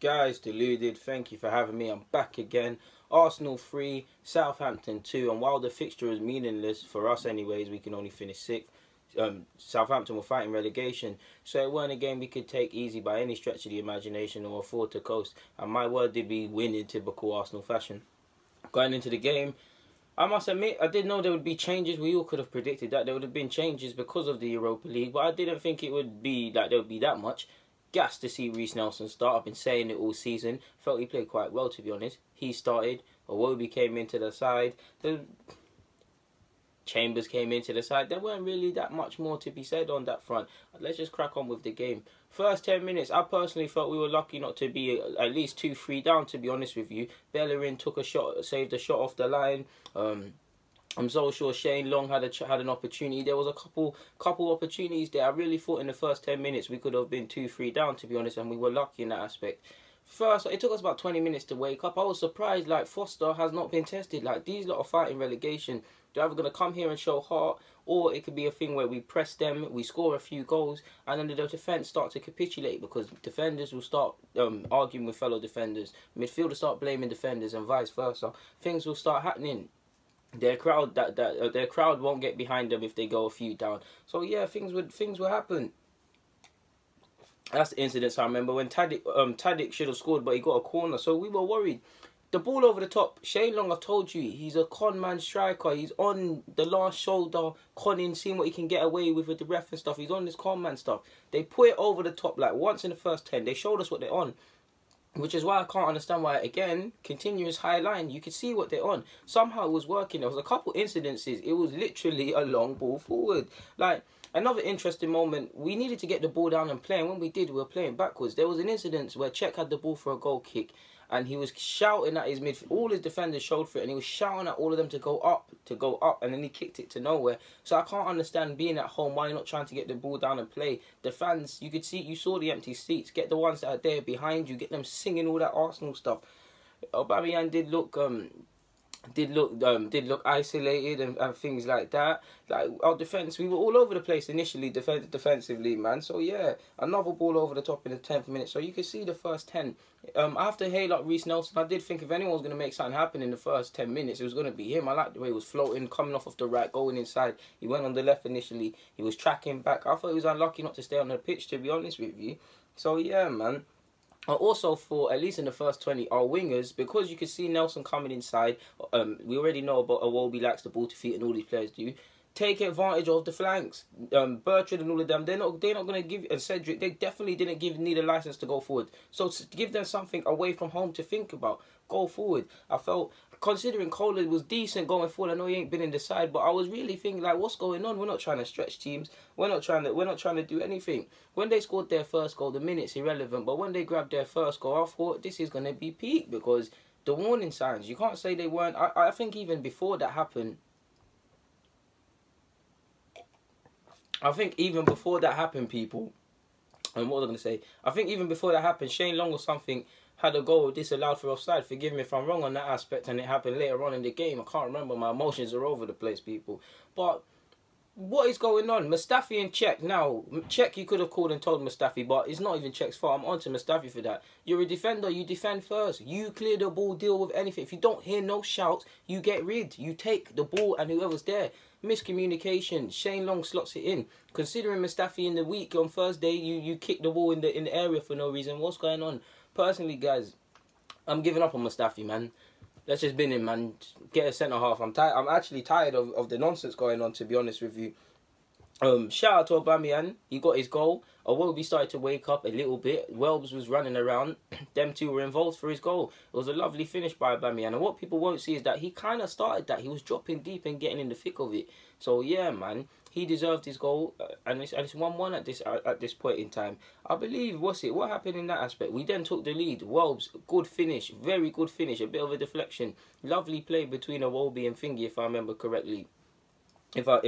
Guys, deluded, thank you for having me. I'm back again. Arsenal 3, Southampton 2, and while the fixture is meaningless, for us anyways, we can only finish 6th. Southampton were fighting relegation, so it weren't a game we could take easy by any stretch of the imagination or afford to coast, and my word did we win in typical Arsenal fashion. Going into the game, I must admit, I did know there would be changes. We all could have predicted that there would have been changes because of the Europa League, but I didn't think it would be like there would be that much. Gassed to see Reece Nelson start. I've been saying it all season. Felt he played quite well, to be honest. He started. Iwobi came into the side. The Chambers came into the side. There weren't really that much more to be said on that front. Let's just crack on with the game. First 10 minutes, I personally felt we were lucky not to be at least 2-3 down, to be honest with you. Bellerin took a shot, saved a shot off the line. I'm so sure Shane Long had an opportunity. There was a couple opportunities there. I really thought in the first 10 minutes we could have been 2-3 down, to be honest, and we were lucky in that aspect. First, it took us about 20 minutes to wake up. I was surprised, like, Foster has not been tested. Like, these lot are fighting relegation. They're either going to come here and show heart, or it could be a thing where we press them, we score a few goals, and then the defence start to capitulate because defenders will start arguing with fellow defenders. Midfielders start blaming defenders and vice versa. Things will start happening. Their crowd their crowd won't get behind them if they go a few down. So yeah, things would happen. That's the incidents I remember when Tadic should have scored, but he got a corner, so we were worried. The ball over the top. Shane Long, I've told you, he's a con man striker. He's on the last shoulder, conning, seeing what he can get away with the ref and stuff. He's on this con man stuff. They put it over the top like once in the first 10. They showed us what they're on. Which is why I can't understand why, again, continuous high line. You could see what they're on. Somehow it was working. There was a couple incidences. It was literally a long ball forward. Like, another interesting moment, we needed to get the ball down and play. And when we did, we were playing backwards. There was an incident where Czech had the ball for a goal kick. And he was shouting at his midfield. All his defenders showed for it. And he was shouting at all of them to go up. And then he kicked it to nowhere. So I can't understand being at home. Why you're not trying to get the ball down and play. The fans, you saw the empty seats. Get the ones that are there behind you. Get them singing all that Arsenal stuff. Aubameyang did look isolated and things like that. Like our defence, we were all over the place initially defensively, man. So yeah, another ball over the top in the 10th minute. So you can see the first 10. After hail up Reece Nelson, I did think if anyone was going to make something happen in the first 10 minutes, it was going to be him. I liked the way he was floating, coming off of the right, going inside. He went on the left initially. He was tracking back. I thought he was unlucky not to stay on the pitch, to be honest with you. So yeah, man. I also thought, at least in the first 20, our wingers, because you could see Nelson coming inside, we already know about Iwobi likes the ball to feet and all these players do, take advantage of the flanks. Bertrand and all of them, they're not going to give, and Cedric, they definitely didn't need a license to go forward. So to give them something away from home to think about, go forward. I felt, considering Kohler was decent going forward, I know he ain't been in the side, but I was really thinking, like, what's going on? We're not trying to stretch teams. We're not trying to do anything. When they scored their first goal, the minute's irrelevant, but when they grabbed their first goal, I thought this is going to be peak, because the warning signs, you can't say they weren't. I think even before that happened, people, and what was I going to say? I think even before that happened, Shane Long or something had a goal disallowed for offside. Forgive me if I'm wrong on that aspect, and it happened later on in the game. I can't remember. My emotions are over the place, people. But what is going on? Mustafi and Czech. Now, Czech you could have called and told Mustafi, but it's not even Czech's fault. I'm on to Mustafi for that. You're a defender. You defend first. You clear the ball, deal with anything. If you don't hear no shouts, you get rid. You take the ball and whoever's there. Miscommunication. Shane Long slots it in. Considering Mustafi in the week on Thursday, you kick the ball in the area for no reason. What's going on? Personally, guys, I'm giving up on Mustafi, man. Let's just bin him, man. Get a centre half. I'm actually tired of the nonsense going on, to be honest with you. Shout out to Aubameyang. He got his goal. Iwobi started to wake up a little bit. Welbs was running around. Them two were involved for his goal. It was a lovely finish by Aubameyang. And what people won't see is that he kind of started that. He was dropping deep and getting in the thick of it. So yeah, man, he deserved his goal, and it's 1-1 at this point in time. I believe, what happened in that aspect? We then took the lead. Welbs, good finish, very good finish, a bit of a deflection. Lovely play between Iwobi and Thingy, if I remember correctly. If I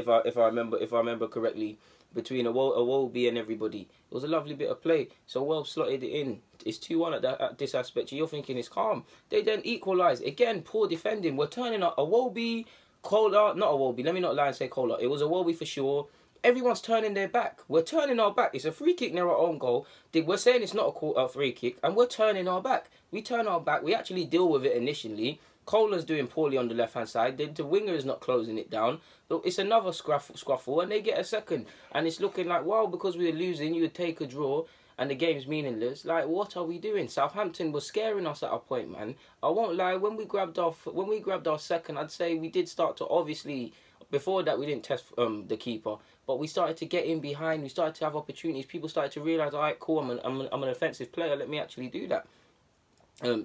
remember correctly, between Iwobi and everybody, it was a lovely bit of play. So Welbs slotted it in. It's 2-1 at this aspect. You're thinking it's calm. They then equalise again. Poor defending. We're turning up Iwobi. Kohler, not Iwobi, let me not lie and say Kohler. It was Iwobi for sure. everyone's turning their back. We're turning our back. It's a free kick near our own goal. We're saying it's not a free kick, and we're turning our back. We turn our back. We actually deal with it initially. Kohler's doing poorly on the left-hand side. The winger is not closing it down. But it's another scruffle, and they get a second. And it's looking like, well, because we're losing, you would take a draw, and the game's meaningless. Like, what are we doing? Southampton was scaring us at a point, man. I won't lie. When we grabbed our second, I'd say we did start to obviously. Before that, we didn't test the keeper, but we started to get in behind. We started to have opportunities. People started to realise, all right, cool, I'm an offensive player. Let me actually do that.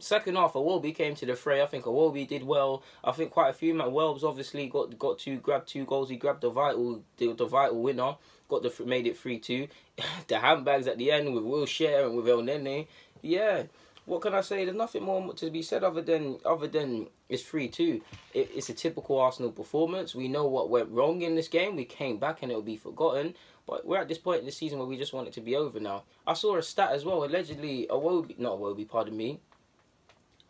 Second half, Iwobi came to the fray. I think Iwobi did well. I think quite a few. Welbs obviously got to grab 2 goals. He grabbed the vital winner. Made it 3-2. The handbags at the end with Wilshere and with El Nene. Yeah. What can I say? There's nothing more to be said other than it's 3-2. It's a typical Arsenal performance. We know what went wrong in this game. We came back and it'll be forgotten. But we're at this point in the season where we just want it to be over now. I saw a stat as well. Allegedly, pardon me.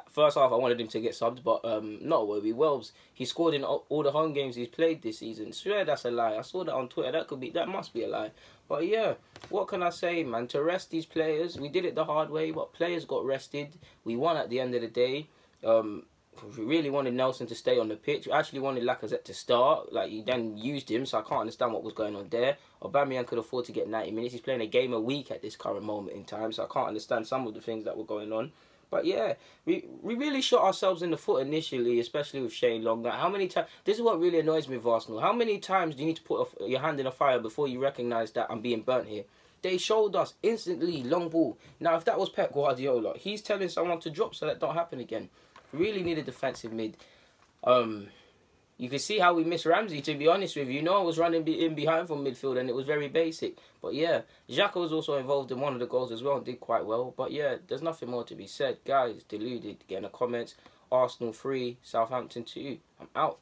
First half, I wanted him to get subbed, but not Iwobi. Welbs, he scored in all the home games he's played this season. Swear that's a lie. I saw that on Twitter. That must be a lie. But yeah, what can I say, man? To rest these players, we did it the hard way, but players got rested. We won at the end of the day. We really wanted Nelson to stay on the pitch. We actually wanted Lacazette to start. Like, you then used him, so I can't understand what was going on there. Aubameyang could afford to get 90 minutes. He's playing a game a week at this current moment in time, so I can't understand some of the things that were going on. But yeah, we really shot ourselves in the foot initially, especially with Shane Long. Like, how many times? This is what really annoys me with Arsenal. How many times do you need to put your hand in a fire before you recognise that I'm being burnt here? They showed us instantly, long ball. Now, if that was Pep Guardiola, he's telling someone to drop so that don't happen again. Really need a defensive mid. You can see how we missed Ramsey, to be honest with you. You know, I was running in behind from midfield and it was very basic. But yeah, Xhaka was also involved in one of the goals as well and did quite well. But yeah, there's nothing more to be said. Guys, deluded. Get in the comments. Arsenal 3, Southampton 2. I'm out.